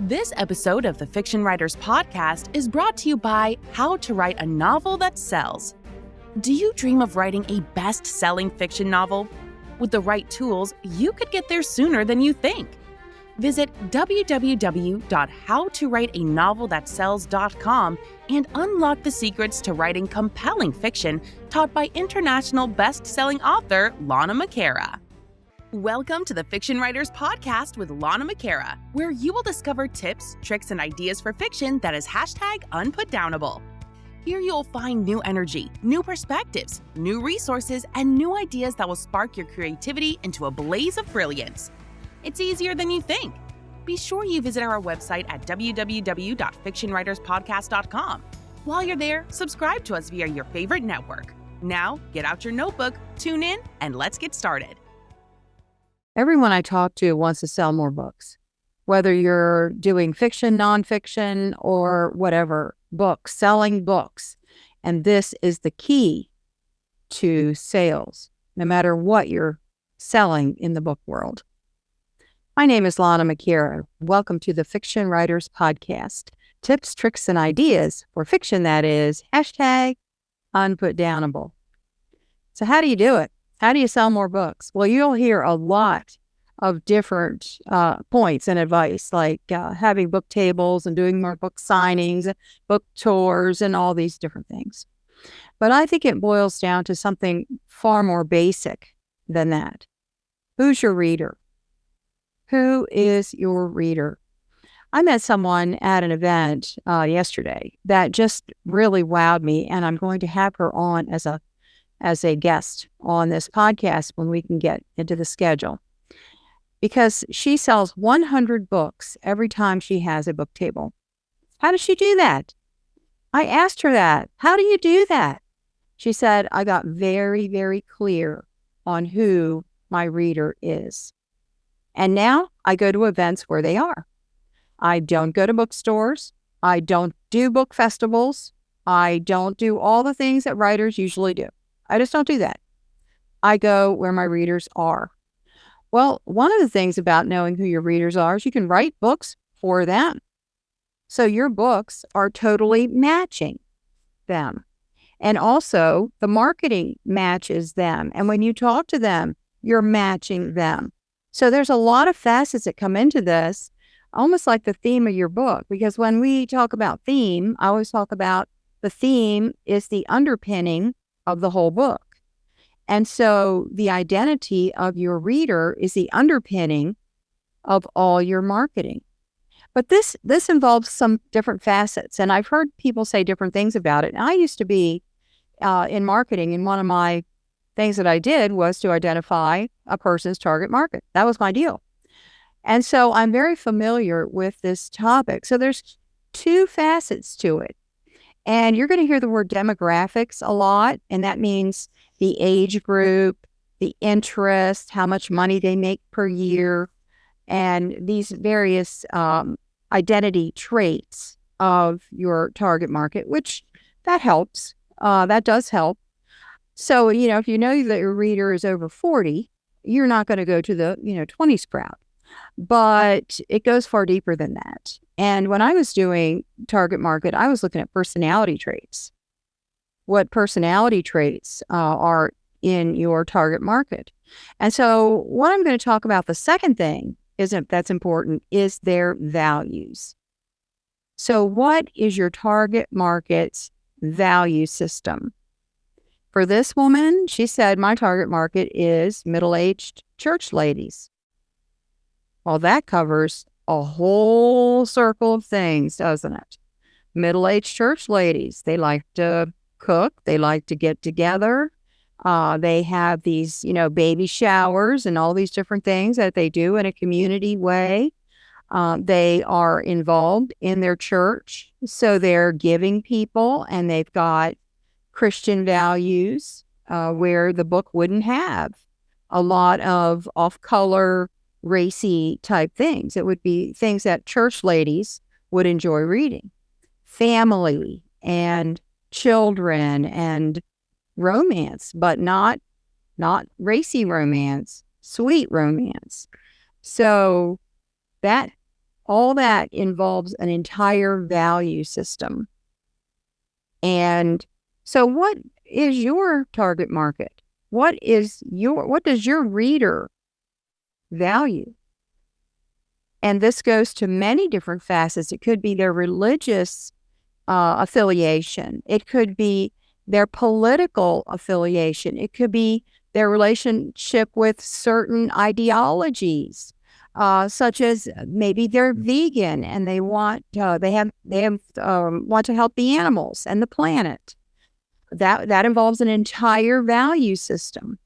This episode of the Fiction Writers Podcast is brought to you by How to Write a Novel That Sells. Do you dream of writing a best-selling fiction novel? With the right tools, you could get there sooner than you think. Visit www.howtowriteanovelthatsells.com and unlock the secrets to writing compelling fiction taught by international best-selling author Lana McAra. Welcome to the Fiction Writers Podcast with Lana McAra, where you will discover tips, tricks, and ideas for fiction that is #unputdownable. Here you'll find new energy, new perspectives, new resources, and new ideas that will spark your creativity into a blaze of brilliance. It's easier than you think. Be sure you visit our website at www.fictionwriterspodcast.com. While you're there, subscribe to us via your favorite network. Now, get out your notebook, tune in, and let's get started. Everyone I talk to wants to sell more books, whether you're doing fiction, nonfiction, or whatever, books, selling books. And this is the key to sales, no matter what you're selling in the book world. My name is Lana McAra. Welcome to the Fiction Writers Podcast. Tips, tricks, and ideas for fiction that is #unputdownable. So how do you do it? How do you sell more books? Well, you'll hear a lot of different points and advice, like having book tables and doing more book signings, book tours, and all these different things. But I think it boils down to something far more basic than that. Who's your reader? Who is your reader? I met someone at an event yesterday that just really wowed me, and I'm going to have her on as a guest on this podcast when we can get into the schedule, because she sells 100 books every time she has a book table. How does she do that? I asked her that. How do you do that? She said, I got very, very clear on who my reader is. And now I go to events where they are. I don't go to bookstores. I don't do book festivals. I don't do all the things that writers usually do. I just don't do that. I go where my readers are. Well, one of the things about knowing who your readers are is you can write books for them. So your books are totally matching them. And also the marketing matches them. And when you talk to them, you're matching them. So there's a lot of facets that come into this, almost like the theme of your book. Because when we talk about theme, I always talk about the theme is the underpinning of the whole book. And so the identity of your reader is the underpinning of all your marketing. But this involves some different facets. And I've heard people say different things about it. And I used to be in marketing, and one of my things that I did was to identify a person's target market. That was my deal. And so I'm very familiar with this topic. So there's two facets to it. And you're going to hear the word demographics a lot, and that means the age group, the interest, how much money they make per year, and these various identity traits of your target market, which that helps. That does help. So, if you know that your reader is over 40, you're not going to go to the, 20s crowd. But it goes far deeper than that. And when I was doing target market, I was looking at personality traits. What personality traits are in your target market? And so what I'm going to talk about, the second thing that's important is their values. So what is your target market's value system? For this woman, she said, my target market is middle-aged church ladies. Well, that covers a whole circle of things, doesn't it? Middle-aged church ladies, they like to cook, they like to get together. They have these, baby showers and all these different things that they do in a community way. They are involved in their church, so they're giving people, and they've got Christian values where the book wouldn't have a lot of off-color, racy type things. It would be things that church ladies would enjoy reading. Family and children and romance, but not racy romance, sweet romance. So that All that involves an entire value system. And so what is your target market? What does your reader value? And this goes to many different facets. It could be their religious affiliation. It could be their political affiliation. It could be their relationship with certain ideologies, such as maybe they're vegan and they want want to help the animals and the planet. That involves an entire value system.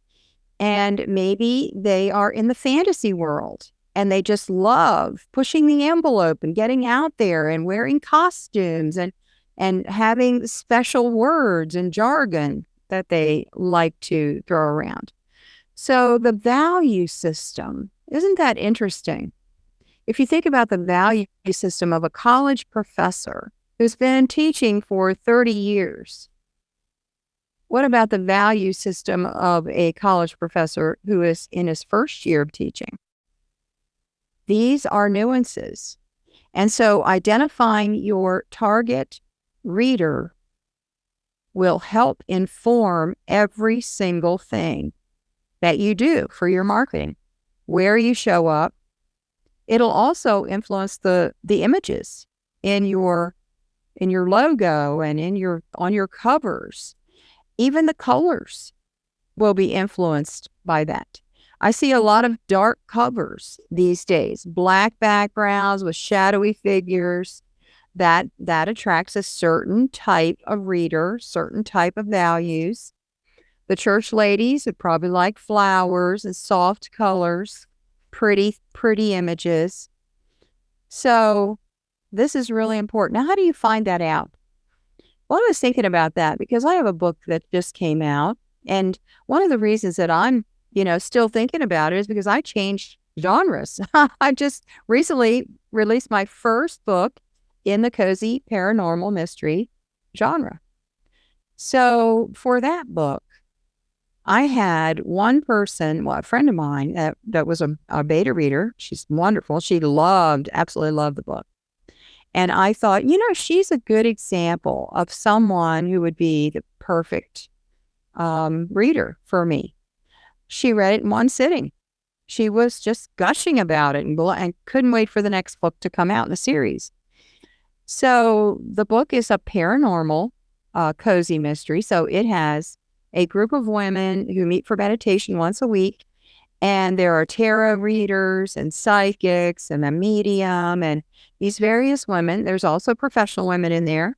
And maybe they are in the fantasy world and they just love pushing the envelope and getting out there and wearing costumes and having special words and jargon that they like to throw around. So the value system, isn't that interesting? If you think about the value system of a college professor who's been teaching for 30 years, what about the value system of a college professor who is in his first year of teaching? These are nuances. And so identifying your target reader will help inform every single thing that you do for your marketing, where you show up. It'll also influence the images in your logo and on your covers. Even the colors will be influenced by that. I see a lot of dark covers these days, black backgrounds with shadowy figures. That attracts a certain type of reader, certain type of values. The church ladies would probably like flowers and soft colors, pretty images. So this is really important. Now, how do you find that out? Well, I was thinking about that because I have a book that just came out. And one of the reasons that I'm, still thinking about it is because I changed genres. I just recently released my first book in the cozy paranormal mystery genre. So for that book, I had one person, a friend of mine that was a beta reader. She's wonderful. She absolutely loved the book. And I thought, she's a good example of someone who would be the perfect reader for me. She read it in one sitting. She was just gushing about it and couldn't wait for the next book to come out in the series. So the book is a paranormal cozy mystery. So it has a group of women who meet for meditation once a week. And there are tarot readers and psychics and a medium and these various women. There's also professional women in there,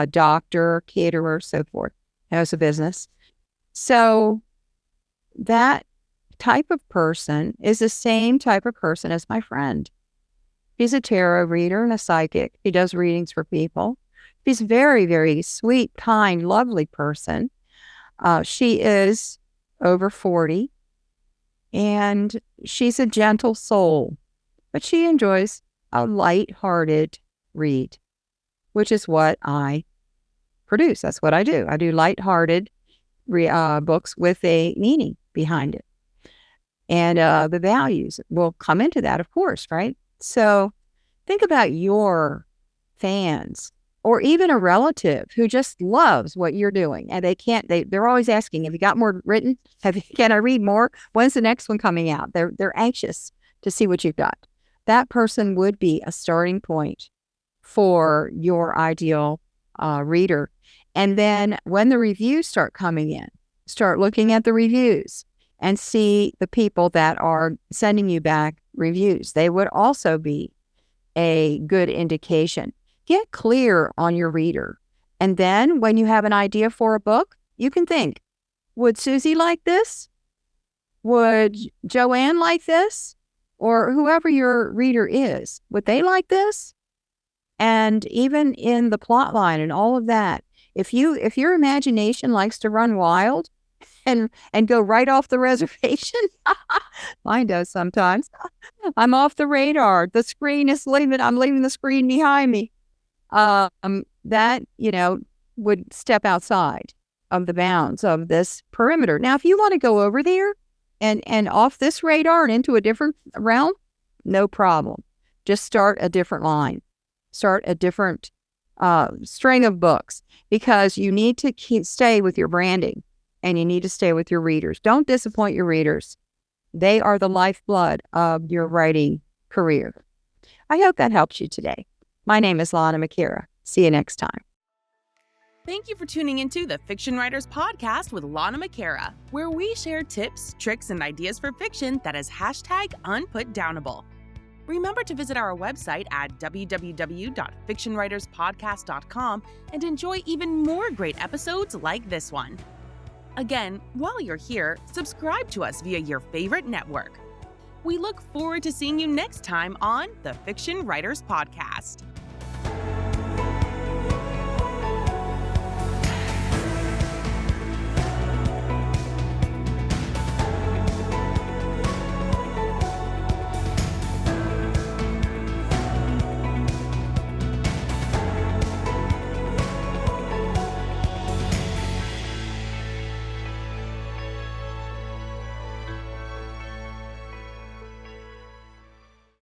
doctor, caterer, so forth, has a business. So that type of person is the same type of person as my friend. She's a tarot reader and a psychic. She does readings for people. She's a very, very sweet, kind, lovely person. She is over 40. And she's a gentle soul, but she enjoys a light-hearted read, which is what I produce. That's what I do. I do light-hearted books with a meaning behind it. And the values will come into that, of course, right? So think about your fans or even a relative who just loves what you're doing. And they're always asking, have you got more written? Can I read more? When's the next one coming out? They're anxious to see what you've got. That person would be a starting point for your ideal reader. And then when the reviews start coming in, start looking at the reviews and see the people that are sending you back reviews. They would also be a good indication. Get clear on your reader. And then when you have an idea for a book, you can think, would Susie like this? Would Joanne like this? Or whoever your reader is, would they like this? And even in the plot line and all of that, if your imagination likes to run wild and go right off the reservation, mine does sometimes. I'm off the radar. The screen is I'm leaving the screen behind me. That, would step outside of the bounds of this perimeter. Now, if you want to go over there and off this radar and into a different realm, no problem. Just start a different line. Start a different string of books, because you need to stay with your branding and you need to stay with your readers. Don't disappoint your readers. They are the lifeblood of your writing career. I hope that helps you today. My name is Lana McAra. See you next time. Thank you for tuning into the Fiction Writers Podcast with Lana McAra, where we share tips, tricks, and ideas for fiction that is #unputdownable. Remember to visit our website at www.fictionwriterspodcast.com and enjoy even more great episodes like this one. Again, while you're here, subscribe to us via your favorite network. We look forward to seeing you next time on the Fiction Writers Podcast.